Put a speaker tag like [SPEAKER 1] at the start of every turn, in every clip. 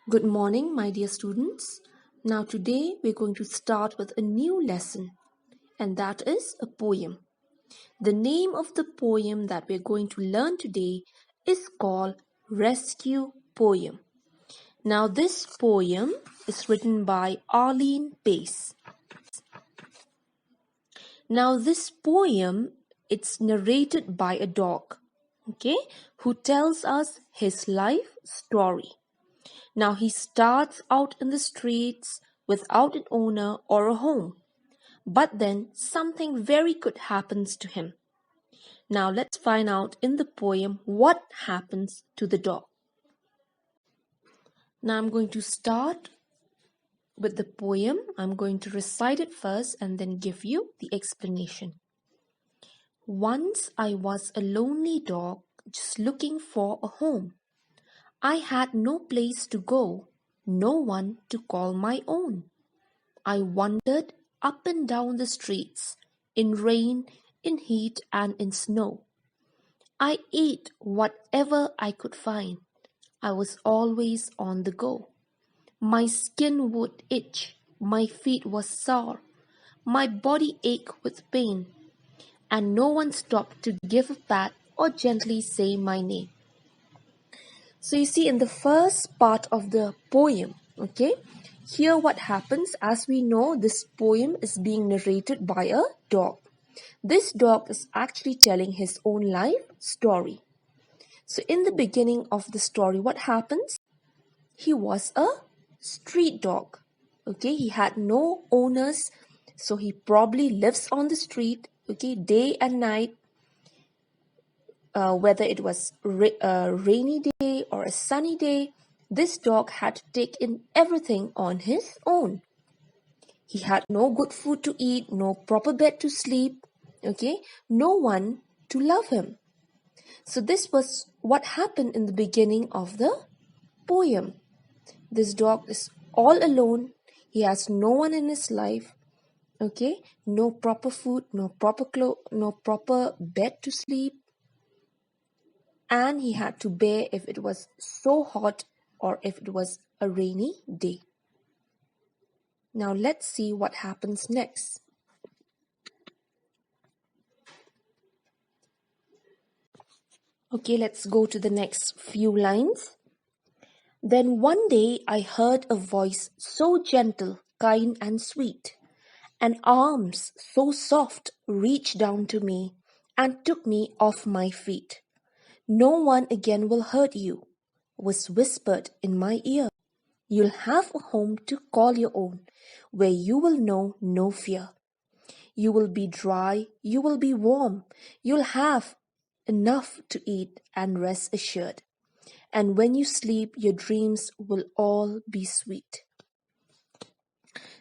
[SPEAKER 1] Good morning, my dear students. Now, today we're going to start with a new lesson, and that is a poem. The name of the poem that we're going to learn today is called Rescue Poem. Now, this poem is written by Arlene. Now, this poem it's narrated by a dog, who tells us his life story. Now he starts out in the streets without an owner or a home. But then something very good happens to him. Now let's find out in the poem what happens to the dog. Now I'm going to start with the poem. I'm going to recite it first and then give you the explanation. Once I was a lonely dog just looking for a home. I had no place to go, no one to call my own. I wandered up and down the streets, in rain, in heat, and in snow. I ate whatever I could find. I was always on the go. My skin would itch, my feet were sore, my body ached with pain, and no one stopped to give a pat or gently say my name. So you see in the first part of the poem, here what happens, as we know, this poem is being narrated by a dog. This dog is actually telling his own life story. So in the beginning of the story, what happens? He was a street dog. He had no owners, so he probably lives on the street, day and night. Whether it was a rainy day or a sunny day, this dog had to take in everything on his own. He had no good food to eat, no proper bed to sleep, no one to love him. So this was what happened in the beginning of the poem. This dog is all alone. He has no one in his life, no proper food, no proper bed to sleep. And he had to bear if it was so hot or if it was a rainy day. Now let's see what happens next. Let's go to the next few lines. Then one day I heard a voice so gentle, kind and sweet, and arms so soft reached down to me and took me off my feet. No one again will hurt you, was whispered in my ear. You'll have a home to call your own, where you will know no fear. You will be dry, you will be warm, you'll have enough to eat and rest assured. And when you sleep, your dreams will all be sweet.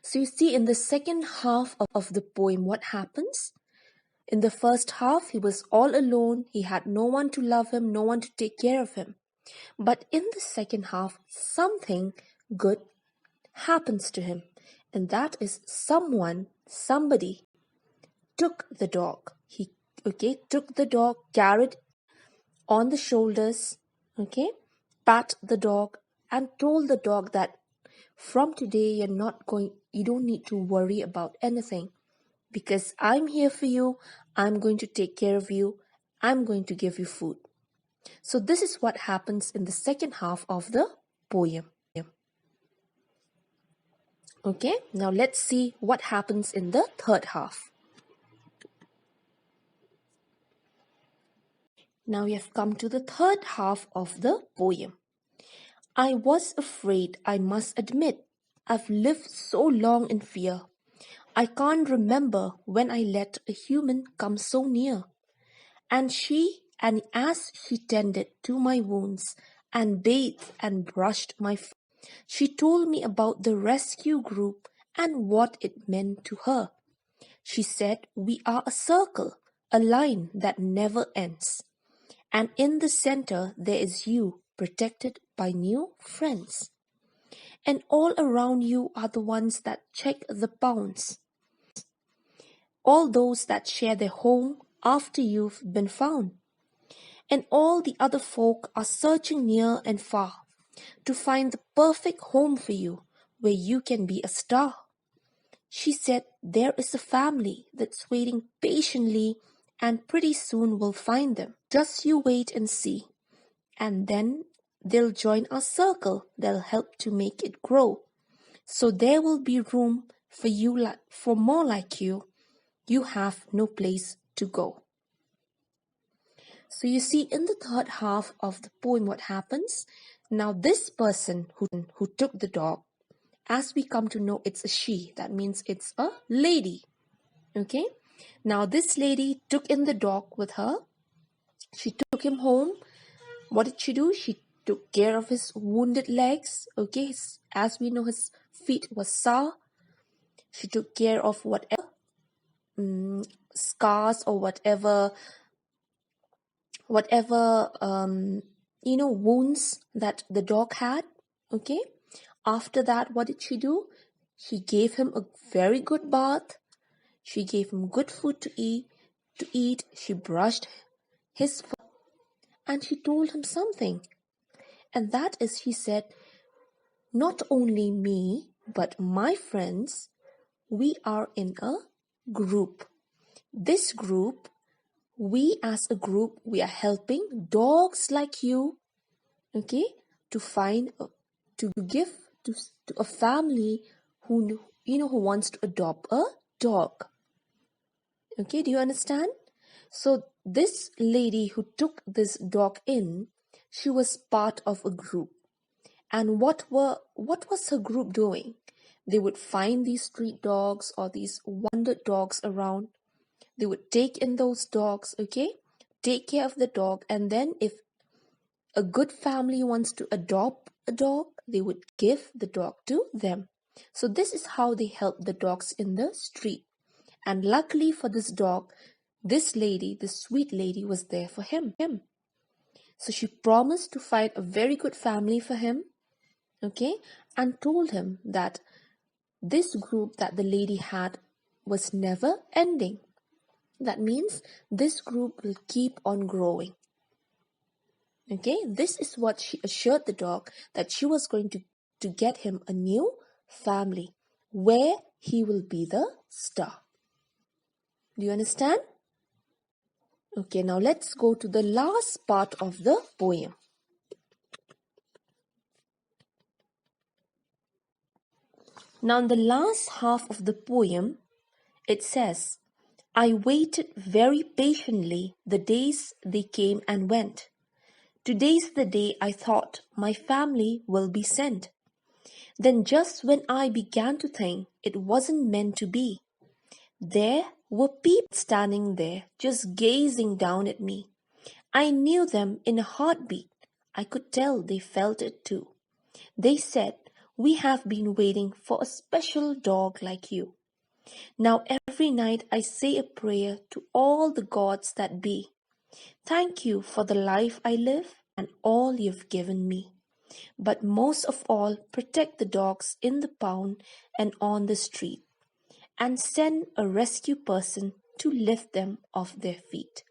[SPEAKER 1] So you see in the second half of the poem what happens? In the first half, he was all alone. He had no one to love him, no one to take care of him. But in the second half, something good happens to him. And that is somebody took the dog. He took the dog, carried on the shoulders, pat the dog and told the dog that from today you don't need to worry about anything. Because I'm here for you, I'm going to take care of you, I'm going to give you food. So this is what happens in the second half of the poem. Now let's see what happens in the third half. Now we have come to the third half of the poem. I was afraid, I must admit. I've lived so long in fear. I can't remember when I let a human come so near. And as she tended to my wounds and bathed and brushed my face, she told me about the rescue group and what it meant to her. She said, we are a circle, a line that never ends. And in the center there is you, protected by new friends. And all around you are the ones that check the bounds. All those that share their home after you've been found. And all the other folk are searching near and far to find the perfect home for you where you can be a star. She said there is a family that's waiting patiently and pretty soon we'll find them. Just you wait and see. And then they'll join our circle. They'll help to make it grow. So there will be room for you, for more like you. You have no place to go. So you see in the third half of the poem what happens. Now this person who took the dog, as we come to know it's a she, that means it's a lady. Okay. Now this lady took in the dog with her. She took him home. What did she do? She took care of his wounded legs. Okay. As we know, his feet were sore. She took care of whatever scars or whatever wounds that the dog had. Okay. After that, what did she do? She gave him a very good bath. She gave him good food to eat. She brushed his fur and she told him something. And that is, she said, not only me, but my friends, we are in a group. This group, we as a group, we are helping dogs like you, okay, to give to a family who wants to adopt a dog. Okay, do you understand? So this lady who took this dog in, she was part of a group. And what was her group doing? They would find these street dogs or these wandered dogs around. They would take in those dogs, okay? Take care of the dog, and then if a good family wants to adopt a dog, they would give the dog to them. So this is how they help the dogs in the street. And luckily for this dog, this lady, this sweet lady, was there for him. So she promised to find a very good family for him, okay, and told him that this group that the lady had was never ending. That means this group will keep on growing. Okay, this is what she assured the dog, that she was going to get him a new family where he will be the star. Do you understand? Okay, now let's go to the last part of the poem. Now in the last half of the poem, it says, I waited very patiently, the days they came and went. Today's the day I thought my family will be sent. Then just when I began to think it wasn't meant to be, there were people standing there just gazing down at me. I knew them in a heartbeat. I could tell they felt it too. They said, we have been waiting for a special dog like you. Now every night I say a prayer to all the gods that be. Thank you for the life I live and all you've given me. But most of all, protect the dogs in the pound and on the street, and send a rescue person to lift them off their feet.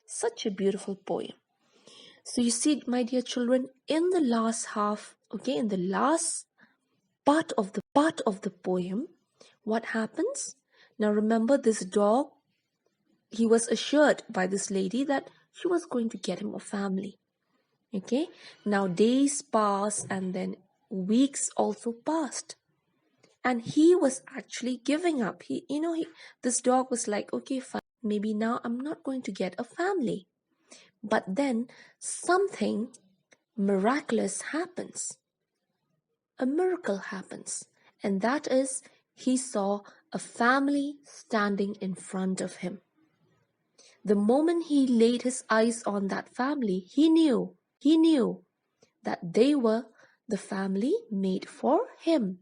[SPEAKER 1] Such a beautiful poem. So you see, my dear children, in the last half, okay, in the last part of the poem, what happens? Now remember, this dog, he was assured by this lady that she was going to get him a family. Okay, now days passed and then weeks also passed, and he was actually giving up. This dog was like, okay, fine, maybe now I'm not going to get a family. But then something miraculous happens. A miracle happens, and that is, he saw a family standing in front of him. The moment he laid his eyes on that family, he knew that they were the family made for him.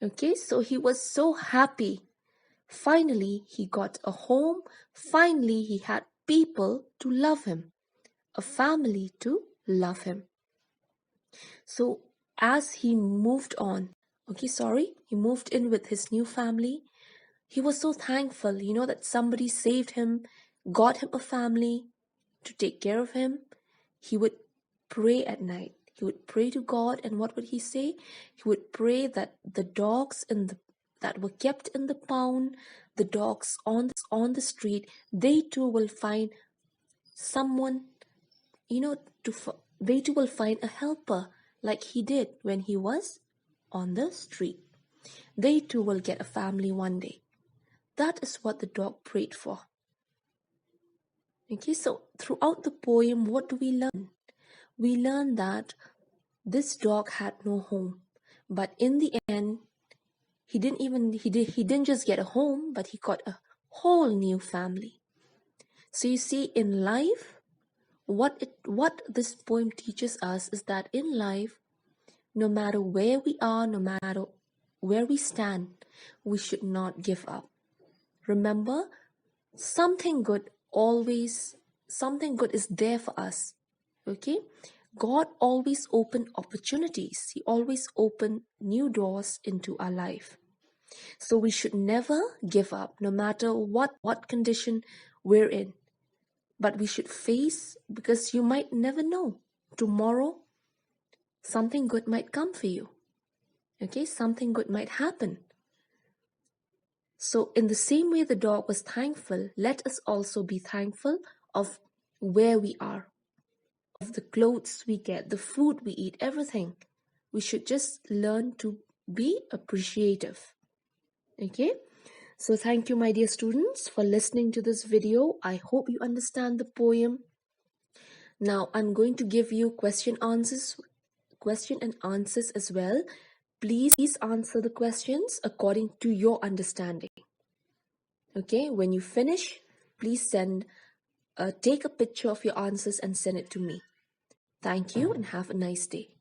[SPEAKER 1] Okay, so he was so happy. Finally, he got a home. Finally, he had people to love him, a family to love him. So as he moved he moved in with his new family. He was so thankful, that somebody saved him, got him a family to take care of him. He would pray at night. He would pray to God, and what would he say? He would pray that the dogs that were kept in the pound, the dogs on the street, they too will find someone, they too will find a helper like he did when he was on the street. They too will get a family one day. That is what the dog prayed for. Okay, so throughout the poem, what do we learn? We learn that this dog had no home, but in the end, he didn't just get a home, but he got a whole new family. So you see, in life, what this poem teaches us is that in life, no matter where we are, no matter where we stand, we should not give up. Remember, something good is there for us. Okay? God always open opportunities. He always open new doors into our life. So we should never give up, no matter what condition we're in. But we should face, because you might never know. Tomorrow, something good might come for you. Okay? Something good might happen. So in the same way the dog was thankful, let us also be thankful of where we are, of the clothes we get, the food we eat, everything. We should just learn to be appreciative. Okay? So thank you, my dear students, for listening to this video. I hope you understand the poem. Now I'm going to give you question and answers as well. Please answer the questions according to your understanding. Okay, when you finish, please take a picture of your answers and send it to me. Thank you and have a nice day.